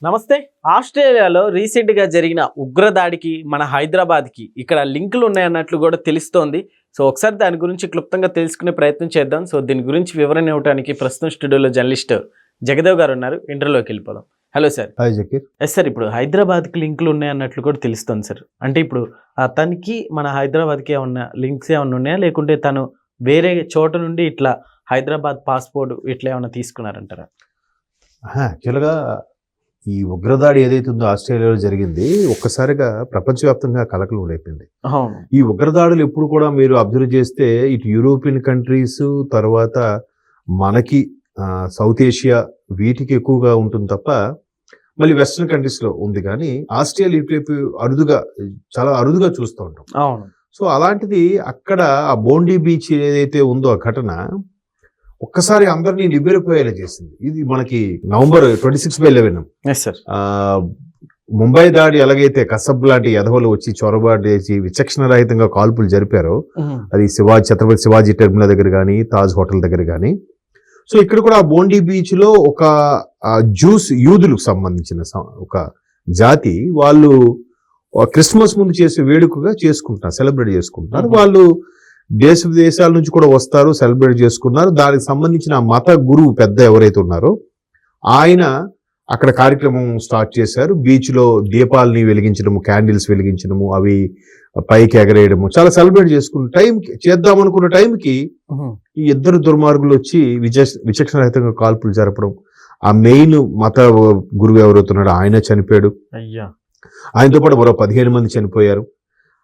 నమస్తే. ఆస్ట్రేలియాలో రీసెంట్గా జరిగిన ఉగ్రదాడికి మన హైదరాబాద్కి ఇక్కడ లింకులు ఉన్నాయన్నట్లు కూడా తెలుస్తోంది. సో ఒకసారి దాని గురించి క్లుప్తంగా తెలుసుకునే ప్రయత్నం చేద్దాం. సో దీని గురించి వివరణ ఇవ్వడానికి ప్రస్తుతం స్టూడియోలో జర్నలిస్ట్ జగదేవ్ గారు ఉన్నారు. ఇంటర్వ్యూలోకి వెళ్ళిపోదాం. Hello sir. Hi Zakir. Yes sir, ఇప్పుడు హైదరాబాద్కి లింకులు ఉన్నాయన్నట్లు కూడా తెలుస్తుంది సార్. అంటే ఇప్పుడు అతనికి మన హైదరాబాద్కి ఏమన్నా లింక్స్ ఏమన్నా ఉన్నాయా, లేకుంటే తను వేరే చోట నుండి ఇట్లా హైదరాబాద్ పాస్పోర్ట్ ఇట్లా ఏమన్నా తీసుకున్నారంటారా? యాక్చువల్గా ఈ ఉగ్రదాడి ఏదైతే ఉందో ఆస్ట్రేలియాలో జరిగింది, ఒక్కసారిగా ప్రపంచవ్యాప్తంగా కలకలం రేపింది. ఈ ఉగ్రదాడులు ఎప్పుడు కూడా మీరు అబ్జర్వ్ చేస్తే ఇటు యూరోపియన్ కంట్రీస్, తర్వాత మనకి సౌత్ ఏషియా వీటికి ఎక్కువగా ఉంటుంది తప్ప మళ్ళీ వెస్ట్రన్ కంట్రీస్లో ఉంది. కానీ ఆస్ట్రేలియా ఇటువైపు చాలా అరుదుగా చూస్తూ ఉంటాం. సో అలాంటిది అక్కడ ఆ బోండీ బీచ్ ఏదైతే ఉందో ఆ ఘటన ఒక్కసారి అందరినీ నివ్వెరపోయేలా చేసింది. ఇది మనకి నవంబర్ 26/11 ముంబై దాడి ఎలాగైతే కసబ్ లాంటి ఎదవలు వచ్చి చొరబాటు చేసి విచక్షణ రహితంగా కాల్పులు జరిపారో, అది ఛత్రపతి శివాజీ టెర్మినల్ దగ్గర కానీ తాజ్ హోటల్ దగ్గర కానీ. సో ఇక్కడ కూడా ఆ బోండీ బీచ్ లో ఒక యూదులకు సంబంధించిన ఒక జాతి వాళ్ళు క్రిస్మస్ ముందు చేసే వేడుకగా సెలబ్రేట్ చేసుకుంటున్నారు. వాళ్ళు దేశాల నుంచి కూడా వస్తారు, సెలబ్రేట్ చేసుకున్నారు. దానికి సంబంధించిన మత గురువు పెద్ద ఎవరైతే ఉన్నారో ఆయన అక్కడ కార్యక్రమం స్టార్ట్ చేశారు. బీచ్ లో దీపాలని వెలిగించడము, క్యాండిల్స్ వెలిగించడము, అవి పైకి ఎగరేయడము, చాలా సెలబ్రేట్ చేద్దాం అనుకున్న టైంకి ఈ ఇద్దరు దుర్మార్గులు వచ్చి విచక్షణ రహితంగా కాల్పులు జరపడం. ఆ మెయిన్ మత గురువు ఎవరైతున్నాడో ఆయన చనిపోయాడు. ఆయనతో పాటు మరో 15 మంది చనిపోయారు.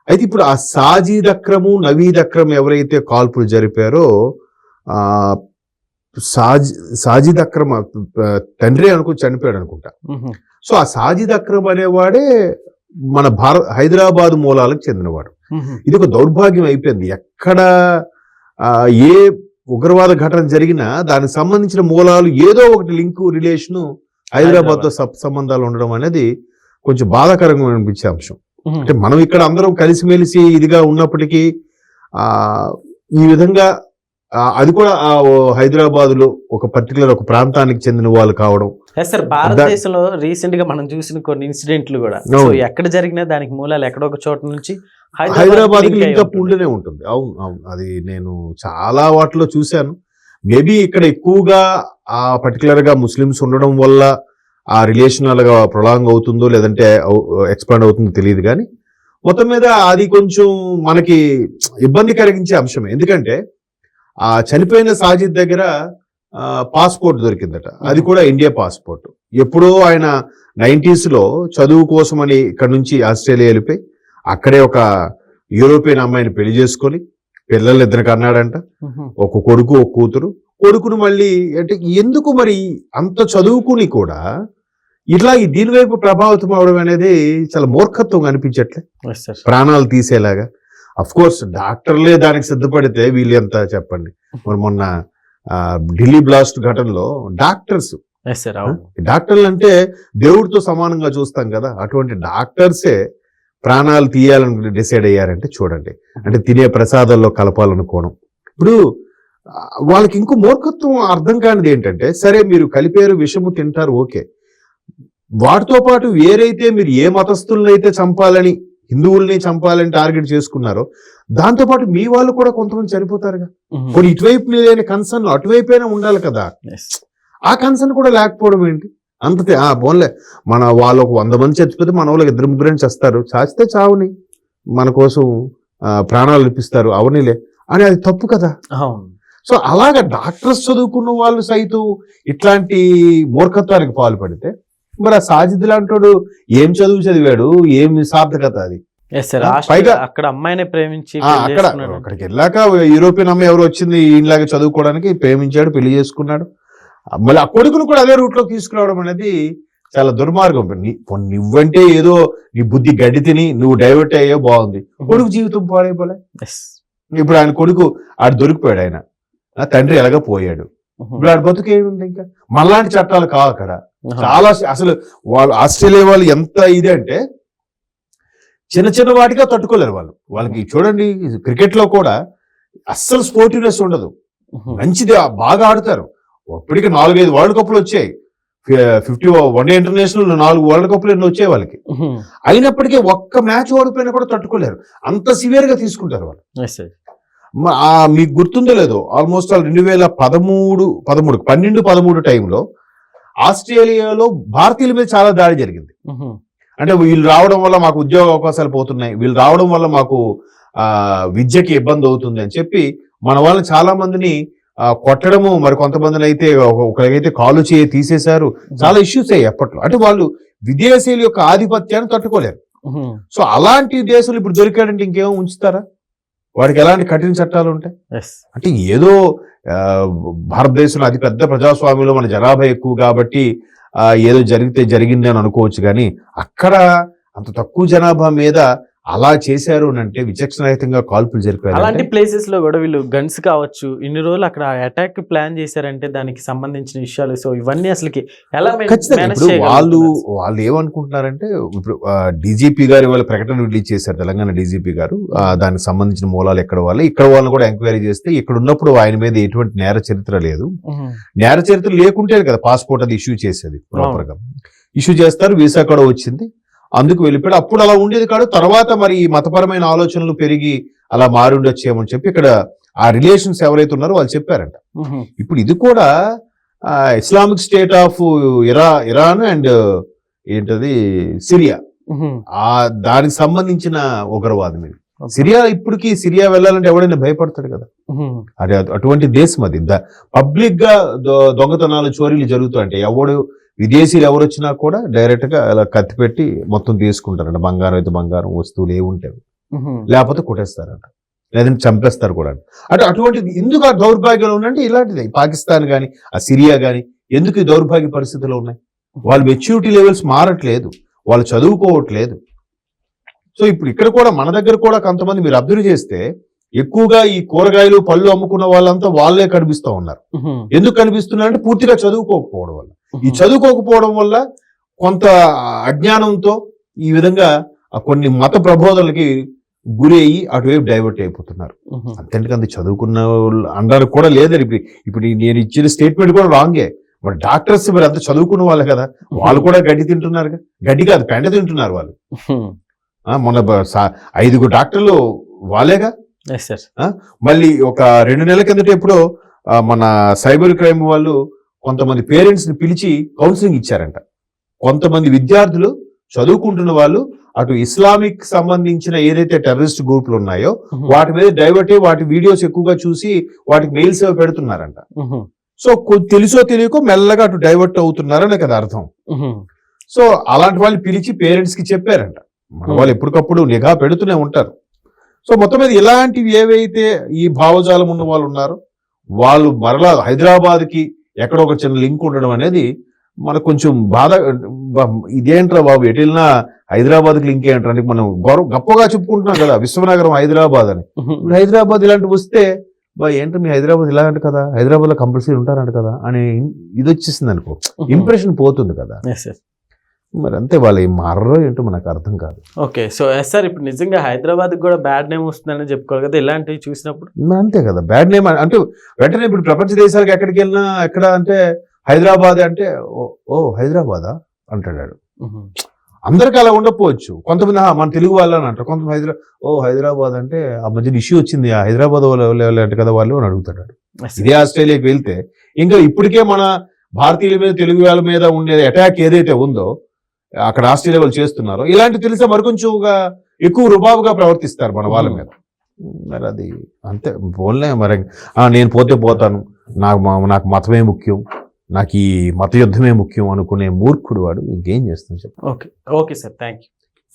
అయితే ఇప్పుడు ఆ సాజిద్ అక్రము, నవీద్ అక్రమ్ ఎవరైతే కాల్పులు జరిపారో, సాజిద్ అక్రమ్ తండ్రి చనిపోయాడు అనుకుంటా. సో ఆ సాజిద్ అక్రమ్ అనేవాడే మన హైదరాబాద్ మూలాలకు చెందినవాడు. ఇది ఒక దౌర్భాగ్యం అయిపోయింది. ఎక్కడ ఏ ఉగ్రవాద ఘటన జరిగినా దానికి సంబంధించిన మూలాలు ఏదో ఒకటి లింకు, రిలేషను హైదరాబాద్తో సంబంధాలు ఉండడం అనేది కొంచెం బాధాకరంగా అనిపించే అంశం. అంటే మనం ఇక్కడ అందరం కలిసిమెలిసి ఇదిగా ఉన్నప్పటికీ ఈ విధంగా అది కూడా హైదరాబాద్ లో ఒక పర్టికులర్ ఒక ప్రాంతానికి చెందిన వాళ్ళు కావడం. సార్, భారతదేశంలో రీసెంట్ గా మనం చూసిన కొన్ని ఇన్సిడెంట్లు కూడా ఎక్కడ జరిగినా దానికి మూలాలు ఎక్కడో ఒక చోట నుంచి హైదరాబాద్ కి లింకప్ ఉంటూనే ఉంటుంది. అవును అవును, అది నేను చాలా వాటిలో చూశాను. మేబీ ఇక్కడ ఎక్కువగా ఆ పర్టికులర్ గా ముస్లిమ్స్ ఉండడం వల్ల ఆ రిలేషన్ అలాగా ప్రొలాంగ్ అవుతుందో లేదంటే ఎక్స్పాండ్ అవుతుందో తెలియదు. కానీ మొత్తం మీద అది కొంచెం మనకి ఇబ్బంది కలిగించే అంశమే. ఎందుకంటే ఆ చనిపోయిన సాజిద్ దగ్గర పాస్పోర్ట్ దొరికిందట. అది కూడా ఇండియా పాస్పోర్ట్. ఎప్పుడో ఆయన 90s లో చదువు కోసమని ఇక్కడ నుంచి ఆస్ట్రేలియా వెళ్ళిపోయి అక్కడే ఒక యూరోపియన్ అమ్మాయిని పెళ్లి చేసుకొని పిల్లలు ఇద్దరు కన్నాడంట. ఒక కొడుకు, ఒక కూతురు. కొడుకును మళ్ళీ అంటే ఎందుకు మరి అంత చదువుకుని కూడా ఇట్లా దీని వైపు ప్రభావితం అవడం అనేది చాలా మూర్ఖత్వం అనిపించట్లే, ప్రాణాలు తీసేలాగా. అఫ్ కోర్స్ డాక్టర్లే దానికి సిద్ధపడితే వీళ్ళు ఎంత చెప్పండి. మరి మొన్న ఢిల్లీ బ్లాస్ట్ ఘటనలో డాక్టర్లు అంటే దేవుడితో సమానంగా చూస్తాం కదా, అటువంటి డాక్టర్సే ప్రాణాలు తీయాలని డిసైడ్ అయ్యారంటే చూడండి. అంటే తినే ప్రసాదాల్లో కలపాలనుకోవడం. ఇప్పుడు వాళ్ళకి ఇంకో మూర్ఖత్వం అర్థం కానిది ఏంటంటే, సరే మీరు కలిపేరు, విషము తింటారు, ఓకే. వాటితో పాటు వేరైతే మీరు ఏ మతస్థులనైతే చంపాలని, హిందువుల్ని చంపాలని టార్గెట్ చేసుకున్నారో దాంతోపాటు మీ వాళ్ళు కూడా కొంతమంది చనిపోతారుగా. కొన్ని ఇటువైపు లేని కన్సర్న్ అటువైపైనా ఉండాలి కదా. ఆ కన్సర్న్ కూడా లేకపోవడం ఏంటి? అంతే పోన్లే, మన వాళ్ళు ఒక 100 మంది చచ్చిపోతే మన వాళ్ళకి 2-3 చేస్తారు, చాచితే చావుని మన కోసం ప్రాణాలు ఇప్పిస్తారు, అవనిలే అని, అది తప్పు కదా. సో అలాగా డాక్టర్స్ చదువుకున్న వాళ్ళు సైతం ఇట్లాంటి మూర్ఖత్వానికి పాల్పడితే మరి ఆ సాజిద్ లాంటోడు ఏం చదివాడు, ఏం సార్థకత అది? పైగా అక్కడ అమ్మాయిని ప్రేమించి అక్కడికి వెళ్ళాక యూరోపియన్ అమ్మాయి ఎవరు వచ్చింది ఈయనలాగా చదువుకోవడానికి, ప్రేమించాడు, పెళ్లి చేసుకున్నాడు. మళ్ళీ ఆ కొడుకును కూడా అదే రూట్ లో తీసుకురావడం అనేది చాలా దుర్మార్గం. నువ్వంటే ఏదో నీ బుద్ధి గడ్డి తిని నువ్వు డైవర్ట్ అయ్యో బాగుంది, కొడుకు జీవితం పాడైపోలే. ఇప్పుడు ఆయన కొడుకు ఆడు దొరికిపోయాడు, ఆయన తండ్రి ఎలాగ పోయాడు. ఇప్పుడు ఆడ బతుకేముంది? ఇంకా మళ్ళాంటి చట్టాలు కావు అక్కడ. చాలా అసలు వాళ్ళు ఆస్ట్రేలియా వాళ్ళు ఎంత ఇది అంటే చిన్న చిన్న వాటిగా తట్టుకోలేరు వాళ్ళు. వాళ్ళకి చూడండి, క్రికెట్ లో కూడా అస్సలు స్పోర్టివ్నెస్ ఉండదు. మంచిది, బాగా ఆడతారు. ఇప్పటికి 4-5 వరల్డ్ కప్లు వచ్చాయి. 50 వన్డే ఇంటర్నేషనల్ 4 వరల్డ్ కప్లు ఎన్నో వచ్చాయి వాళ్ళకి. అయినప్పటికీ ఒక్క మ్యాచ్ ఓడిపోయినా కూడా తట్టుకోలేరు, అంత సివియర్ గా తీసుకుంటారు వాళ్ళు. మీకు గుర్తుందో లేదో, ఆల్మోస్ట్ 2012-13 టైంలో ఆస్ట్రేలియాలో భారతీయుల మీద చాలా దాడి జరిగింది. అంటే వీళ్ళు రావడం వల్ల మాకు ఉద్యోగ అవకాశాలు పోతున్నాయి, వీళ్ళు రావడం వల్ల మాకు విద్యకి ఇబ్బంది అవుతుంది అని చెప్పి మన వాళ్ళని చాలా మందిని కొట్టడము, మరి కొంతమందిని అయితే ఒకరికైతే కాలు చేయి తీసేశారు, చాలా ఇష్యూస్ అయ్యాయి అప్పట్లో. అంటే వాళ్ళు విదేశీయుల యొక్క ఆధిపత్యాన్ని తట్టుకోలేరు. సో అలాంటి దేశాలు ఇప్పుడు దొరికాడంటే ఇంకేమో ఉంచుతారా? వాడికి ఎలాంటి కఠిన చట్టాలు ఉంటాయి? అంటే ఏదో భారతదేశంలో అతి పెద్ద ప్రజాస్వామ్యంలో మన జనాభా ఎక్కువ కాబట్టి ఏదో జరిగితే జరిగింది అని అనుకోవచ్చు, కానీ అక్కడ అంత తక్కువ జనాభా మీద అలా చేశారు అంటే విచక్షణరహితంగా కాల్పులు జరిపారు. అలాంటి ప్లేసెస్ లో కూడా వీళ్ళు గన్స్ కావచ్చు, ఇన్ని రోజులు అక్కడ అటాక్ ప్లాన్ చేశారంటే దానికి సంబంధించిన విషయాలు, సో ఇవన్నీ అసలుకి ఎలా వాళ్ళు ఏమనుకుంటున్నారంటే, ఇప్పుడు డీజీపీ గారు వాళ్ళ ప్రకటన రిలీజ్ చేశారు, తెలంగాణ డీజీపీ గారు. దానికి సంబంధించిన మూలాలు ఇక్కడ వాళ్ళని కూడా ఎంక్వైరీ చేస్తే ఇక్కడ ఉన్నప్పుడు ఆయన మీద ఎటువంటి నేర చరిత్ర లేదు. నేర చరిత్ర లేకుంటే కదా పాస్పోర్ట్ అది ఇష్యూ చేసేది, ప్రాపర్ గా ఇష్యూ చేస్తారు, వీసా కూడా వచ్చింది, అందుకు వెళ్ళిపోయాడు. అప్పుడు అలా ఉండేది కాదు, తర్వాత మరి మతపరమైన ఆలోచనలు పెరిగి అలా మారి ఉండొచ్చేమని చెప్పి ఇక్కడ ఆ రిలేషన్స్ ఎవరైతే ఉన్నారో వాళ్ళు చెప్పారంట. ఇప్పుడు ఇది కూడా Islamic state of Iran and ఏంటది సిరియా, దానికి సంబంధించిన ఉగ్రవాదం ఇది. సిరియా ఇప్పటికీ సిరియా వెళ్ళాలంటే ఎవడైనా భయపడతాడు కదా, అది అటువంటి దేశం. అది పబ్లిక్ గా దొంగతనాలు చోరీలు జరుగుతాయంటే ఎవడు విదేశీయులు ఎవరు వచ్చినా కూడా డైరెక్ట్ గా అలా కత్తి పెట్టి మొత్తం తీసుకుంటారంట. బంగారం అయితే బంగారం, వస్తువులు ఏముంటాయి, లేకపోతే కొట్టేస్తారంట, లేదంటే చంపేస్తారు కూడా. అంటే అటువంటిది ఎందుకు ఆ దౌర్భాగ్యంలో ఉందంటే ఇలాంటిది. పాకిస్తాన్ కానీ ఆ సిరియా కానీ ఎందుకు ఈ దౌర్భాగ్య పరిస్థితుల్లో ఉన్నాయి? వాళ్ళు మెచ్యూరిటీ లెవెల్స్ మారట్లేదు, వాళ్ళు చదువుకోవట్లేదు. సో ఇప్పుడు ఇక్కడ కూడా మన దగ్గర కూడా కొంతమంది మీరు అబ్జర్వ్ చేస్తే ఎక్కువగా ఈ కూరగాయలు పళ్ళు అమ్ముకున్న వాళ్ళంతా వాళ్ళే కనిపిస్తూ ఉన్నారు. ఎందుకు కనిపిస్తున్నారంటే పూర్తిగా చదువుకోకపోవడం వల్ల. ఈ చదువుకోకపోవడం వల్ల కొంత అజ్ఞానంతో ఈ విధంగా కొన్ని మత ప్రబోధనలకి గురి అయ్యి అటువైపు డైవర్ట్ అయిపోతున్నారు. అంతేందుకంత చదువుకున్న వాళ్ళు అనడానికి కూడా లేదని ఇప్పుడు నేను ఇచ్చిన స్టేట్మెంట్ కూడా రాంగే. మరి డాక్టర్స్ మరి అంత చదువుకున్న వాళ్ళే కదా, వాళ్ళు కూడా గడ్డి తింటున్నారు, గడ్డి కాదు పెంట తింటున్నారు వాళ్ళు. మొన్న 5 డాక్టర్లు వాళ్ళేగా. మళ్ళీ ఒక 2 నెలల కిందట ఎప్పుడో మన సైబర్ క్రైమ్ వాళ్ళు కొంతమంది పేరెంట్స్ ని పిలిచి కౌన్సిలింగ్ ఇచ్చారంట. కొంతమంది విద్యార్థులు చదువుకుంటున్న వాళ్ళు అటు ఇస్లామిక్ సంబంధించిన ఏదైతే టెర్రరిస్ట్ గ్రూపులు ఉన్నాయో వాటి మీద డైవర్ట్ అయ్యి వాటి వీడియోస్ ఎక్కువగా చూసి వాటికి మెయిల్స్ పెడుతున్నారంట. సో తెలుసో తెలియకో మెల్లగా అటు డైవర్ట్ అవుతున్నారనే కదా అర్థం. సో అలాంటి వాళ్ళు పిలిచి పేరెంట్స్ కి చెప్పారంట. మన వాళ్ళు ఎప్పటికప్పుడు నిఘా పెడుతూనే ఉంటారు. సో మొత్తం మీద ఇలాంటివి ఏవైతే ఈ భావజాలం ఉన్న వాళ్ళు ఉన్నారో వాళ్ళు మరలా హైదరాబాద్ కి ఎక్కడో ఒక చిన్న లింక్ ఉండడం అనేది మనకు కొంచెం బాధ. ఇదేంట్రా బాబు, ఎటు వెళ్ళినా హైదరాబాద్ కి లింక్ ఏంట్రా అంటే మనం గొప్పగా చెప్పుకుంటున్నాం కదా విశ్వనగరం హైదరాబాద్ అని. హైదరాబాద్ ఇలాంటివి వస్తే ఏంటో మీ హైదరాబాద్ ఇలాంటి కదా, హైదరాబాద్ లో కంపల్సరీ ఉంటారంట కదా అని ఇది వచ్చేసింది అనుకో, ఇంప్రెషన్ పోతుంది కదా. మరి అంతే, వాళ్ళు ఏం మారో ఏంటో మనకు అర్థం కాదు. ఓకే, సో సార్ ఇప్పుడు నిజంగా హైదరాబాద్ కూడా బ్యాడ్ నేమ్ వస్తుందని చెప్పుకోవాలి కదా ఇలాంటివి చూసినప్పుడు. అంతే కదా, బ్యాడ్ నేమ్ అంటే వెంటనే ఇప్పుడు ప్రపంచ దేశాలకు ఎక్కడికి వెళ్ళినా ఎక్కడ అంటే హైదరాబాద్ అంటే ఓ హైదరాబాదా అంటాడు. అందరికి అలా ఉండకపోవచ్చు, కొంతమంది మన తెలుగు వాళ్ళని అంటారు, కొంతమంది హైదరాబాద్ అంటే ఆ మధ్యన ఇష్యూ వచ్చింది ఆ హైదరాబాద్ అంటే కదా వాళ్ళు అని అడుగుతాడు. ఇదే ఆస్ట్రేలియాకి వెళ్తే ఇంకా ఇప్పటికే మన భారతీయుల మీద తెలుగు వాళ్ళ మీద ఉండే అటాక్ ఏదైతే ఉందో అక్కడ ఆస్ట్రేలియా వాళ్ళు చేస్తున్నారో ఇలాంటి తెలిసే మరికొంచెంగా ఎక్కువ రుబాబుగా ప్రవర్తిస్తారు మన వాళ్ళ మీద. మరి అది అంతే పోన్లే. మరి నేను పోతే పోతాను, నాకు మతమే ముఖ్యం, నాకు ఈ మత యుద్ధమే ముఖ్యం అనుకునే మూర్ఖుడు వాడు ఇంకేం చేస్తాను చెప్పు. Okay sir, thank you.